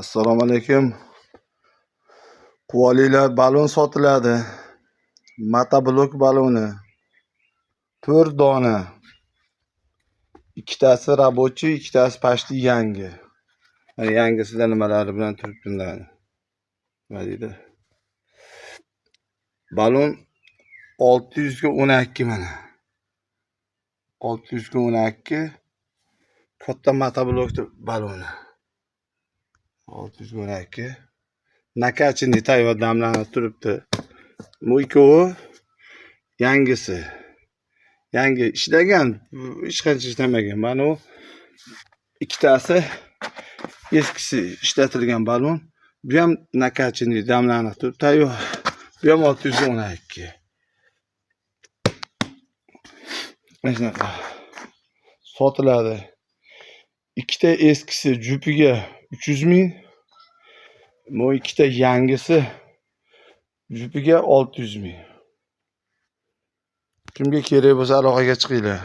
Assalomu alaykum. Quvalilar balon sotiladi. Motoblok baloni 4 dona. Ikkitasi rabochiy, ikkitasi pashti yangi. Mana yangisida nimalari bilan turibdilar. Nima deydi? Balon 600 ga 12 mana. 600 ga 12 katta motoblok baloni. 600 ga 12. Nakachini tayyor damlanib turibdi. Bu ikkovi yangisi. Yangi ishlagan, hech qancha ishlamagan. Mana u ikkitasi eskisi ishlatilgan balon. Bu ham nakachini damlanib turibdi. Tayyor. Bu ham 612. Mana shunaqa sotiladi. Ikkita eskisi jupiga 300 ming. Bu ikkita yangisi jupiga 600 ming. Kimga kerak bo'lsa aloqaga chiqinglar.